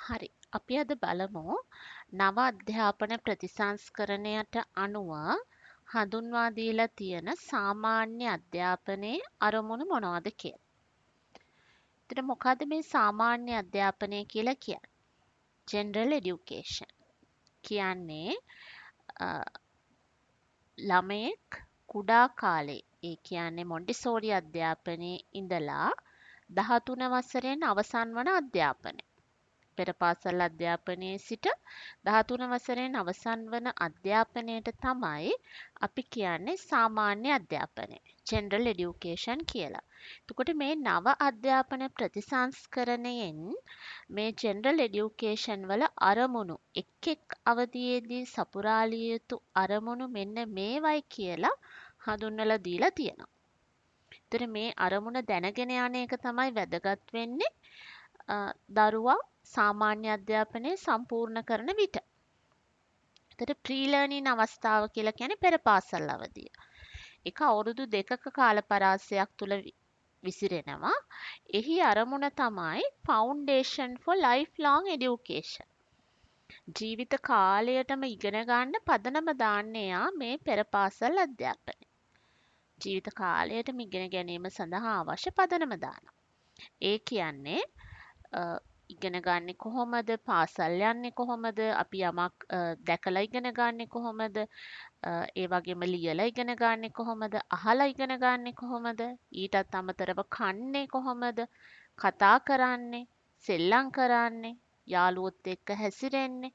හරි. අපි අද බලමු නව අධ්‍යාපන ප්‍රතිසංස්කරණයට අනුව හඳුන්වා දීලා තියෙන සාමාන්‍ය අධ්‍යාපනයේ අරමුණු මොනවද කියලා. එතන මොකද්ද මේ සාමාන්‍ය අධ්‍යාපනය කියලා කියන්නේ? General education කියන්නේ අ, ළමයෙක් කුඩා කාලේ ඒ කියන්නේ මොන්ටිසෝරි අධ්‍යාපනයේ ඉඳලා 13 වසරෙන් අවසන් වන අධ්‍යාපනය. පෙර පාසල් අධ්‍යාපනයේ සිට 13 වසරෙන් අවසන් වන අධ්‍යාපනයට තමයි අපි කියන්නේ සාමාන්‍ය අධ්‍යාපනය. General education කියලා. එතකොට මේ නව අධ්‍යාපන ප්‍රතිසංස්කරණයෙන් මේ general education වල අරමුණු එක් අවධියේදී සපුරාලිය යුතු අරමුණු මෙන්න මේවයි කියලා හඳුන්වලා දීලා තියෙනවා. ඒතර මේ අරමුණ දැනගෙන යන එක තමයි වැදගත් වෙන්නේ දරුවා සාමාන්‍ය අධ්‍යාපනය සම්පූර්ණ කරන විට. එතකොට ප්‍රී-ලර්නින් අවස්ථාව කියලා කියන්නේ පෙර පාසල් අවධිය. ඒක අවුරුදු 2ක කාල පරාසයක් තුල විසිරෙනවා. එහි අරමුණ තමයි Foundation for Lifelong Education. ජීවිත කාලයටම ඉගෙන ගන්න පදනම දාන්නේ මේ පෙර පාසල් අධ්‍යාපනය. ජීවිත කාලයටම ඉගෙන ගැනීම සඳහා අවශ්‍ය පදනම දානවා. ඒ කියන්නේ ඉගෙන ගන්නේ කොහොමද පාසල් යන්නේ කොහොමද අපි යමක් දැකලා ඉගෙන ගන්නේ කොහොමද ඒ වගේම ලියලා ඉගෙන ගන්නේ කොහොමද අහලා ඉගෙන ගන්නේ කොහොමද ඊටත් අමතරව කන්නේ කොහොමද කතා කරන්නේ සෙල්ලම් කරන්නේ යාළුවොත් එක්ක හැසිරෙන්නේ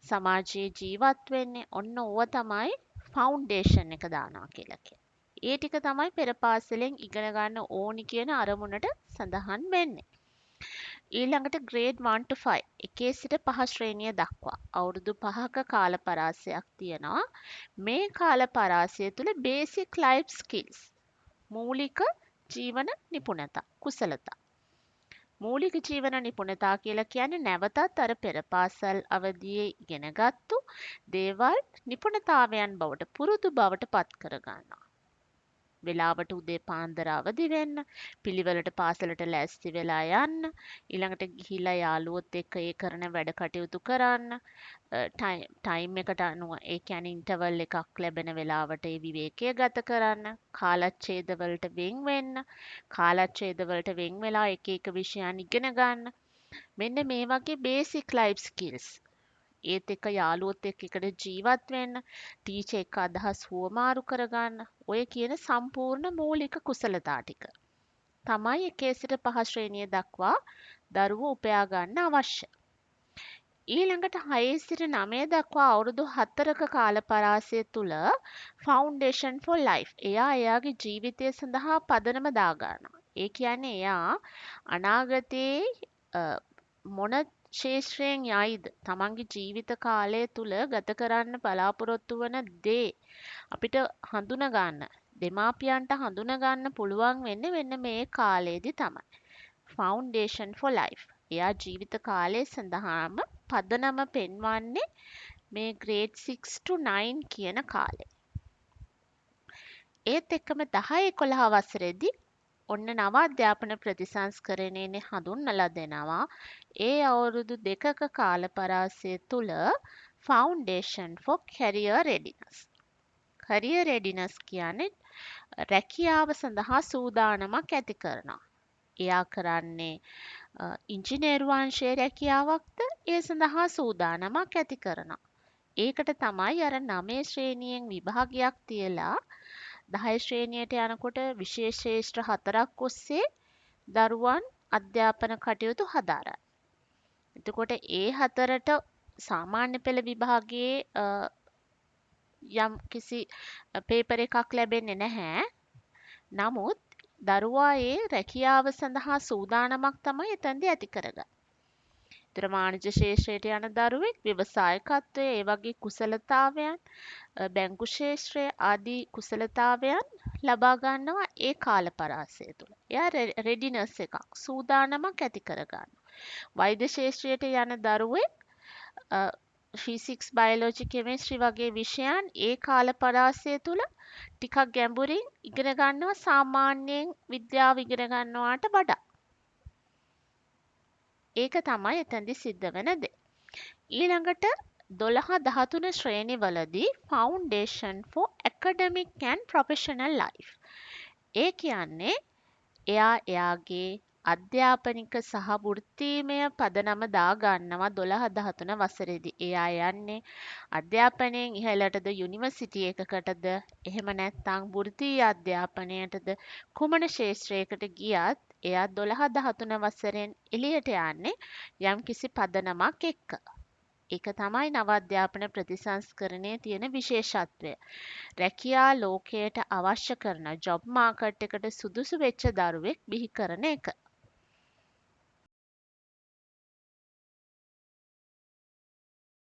සමාජයේ ජීවත් වෙන්නේ ඔන්න ඕවා තමයි ෆවුන්ඩේෂන් එක දානවා කියලා කියන්නේ. ඒ ටික තමයි පෙර පාසලෙන් ඉගෙන ගන්න ඕනි කියන අරමුණට සඳහන් වෙන්නේ. ඊළඟට grade 1 to 5 එකේ සිට 5 ශ්‍රේණිය දක්වා අවුරුදු 5ක කාල පරාසයක් තියෙනවා. මේ කාල පරාසය තුළ basic life skills මූලික ජීවන නිපුණතා කුසලතා මූලික ජීවන නිපුණතා කියලා කියන්නේ නැවතත් අර පෙර පාසල් අවදියේ ඉගෙනගත්තු දේවල් නිපුණතාවයන් බවට පුරුදු බවට පත් කර ගන්නවා. වෙලාවට උදේ පාන්දර අවදි වෙන්න, පිළිවෙලට පාසලට ලෑස්ති වෙලා යන්න, ඊළඟට ගිහිලා යාළුවොත් එක්ක ඒ කරන වැඩ කටයුතු කරන්න, ටයිම් එකට අනුව ඒ කියන්නේ ඉන්ටර්වල් එකක් ලැබෙන වෙලාවට ඒ විවේකය ගත කරන්න, කාලච්ඡේද වලට වෙන් වෙන්න, කාලච්ඡේද වලට වෙන් වෙලා එක එක විෂයන් ඉගෙන ගන්න. මෙන්න මේ වගේ බේසික් ලයිෆ් ස්කිල්ස් ඒත් එක්ක යාළුවොත් එක්ක එකට ජීවත් වෙන්න ටීචර් එක්ක අදහස් හුවමාරු කරගන්න ඔය කියන සම්පූර්ණ මූලික කුසලතා ටික තමයි 1 සිට 5 ශ්‍රේණිය දක්වා දරුවෝ උපයා ගන්න අවශ්‍ය. ඊළඟට 6 සිට 9 දක්වා අවුරුදු 4ක කාල පරාසය තුල Foundation for Life එයා එයාගේ ජීවිතය සඳහා පදනම දා ගන්නවා. ඒ කියන්නේ එයා අනාගතයේ මොන ශේෂ්ත්‍රයෙන් යයිද තමන්ගේ ජීවිත කාලය තුල ගත කරන්න බලාපොරොත්තු වන දේ අපිට හඳුන ගන්න දෙමාපියන්ට හඳුන ගන්න පුළුවන් වෙන්නේ මෙන්න මේ කාලේදී තමයි. Foundation for Life. එයා ජීවිත කාලය සඳහාම පදනම පෙන්වන්නේ මේ grade 6 to 9 කියන කාලේ. ඒත් එක්කම 10 11 වසරේදී ඔන්න නව අධ්‍යාපන ප්‍රතිසංස්කරණයේ හඳුන්වලා දෙනවා ඒ අවුරුදු 2ක කාල පරාසය තුල Foundation for Career Readiness. Career Readiness කියන්නේ රැකියාව සඳහා සූදානමක් ඇති කරනවා. එයා කරන්නේ ඉංජිනේරු අංශයේ රැකියාවක්ද ඒ සඳහා සූදානමක් ඇති කරනවා. ඒකට තමයි අර 9 ශ්‍රේණියෙන් විභාගයක් තියලා 10 ශ්‍රේණියට යනකොට විශේෂ ශ්‍රේෂ්ඨ 4ක් ඔස්සේ දරුවන් අධ්‍යාපන කටයුතු හදාරයි. එතකොට ඒ 4ට සාමාන්‍ය පෙළ විභාගයේ යම් කිසි පේපර් එකක් ලැබෙන්නේ නැහැ. නමුත් දරුවා ඒ රැකියාව සඳහා සූදානමක් තමයි එතනදී ඇති කරගන්නේ. ඒතර වාණිජ්‍ය ශාස්ත්‍රයට යන දරුවෙක් ව්‍යවසායකත්වයේ ඒ වගේ කුසලතාවයන් බැංකු ශාස්ත්‍රයේ ආදී කුසලතාවයන් ලබා ගන්නවා ඒ කාල පරාසය තුළ. එයා රෙඩිනස් එකක් සූදානමක් ඇති කර ගන්නවා. වෛද්‍ය ශාස්ත්‍රයට යන දරුවෙක් ෆිසික්ස් බයොලොජි කෙමිස්ට්‍රි වගේ විෂයන් ඒ කාල පරාසය තුළ ටිකක් ගැඹුරින් ඉගෙන ගන්නවා. සාමාන්‍යයෙන් විද්‍යාව ඉගෙන ගන්නවාට වඩා ඒක තමයි එතැන්දි සිද්ධ වෙන දේ. ඊළඟට 12-13 ශ්‍රේණිවලදී Foundation for Academic and Professional Life. ඒ කියන්නේ එයාගේ අධ්‍යාපනික සහ වෘත්තීමය පදනම දාගන්නවා 12-13 වසරේදී. එයා යන්නේ අධ්‍යාපනයෙන් ඉහළටද යුනිවර්සිටි එකකටද එහෙම නැත්නම් වෘත්තීය අධ්‍යාපනයටද කුමන ක්ෂේත්‍රයකට ගියත් එයා 12-13 වසරෙන් එළියට යන්නේ යම්කිසි පදනමක් එක්ක. ඒක තමයි නව අධ්‍යාපන ප්‍රතිසංස්කරණයේ තියෙන විශේෂත්වය. රැකියා ලෝකයට අවශ්‍ය කරන ජොබ් මාකට් එකට සුදුසු වෙච්ච දරුවෙක් බිහි කරන එක.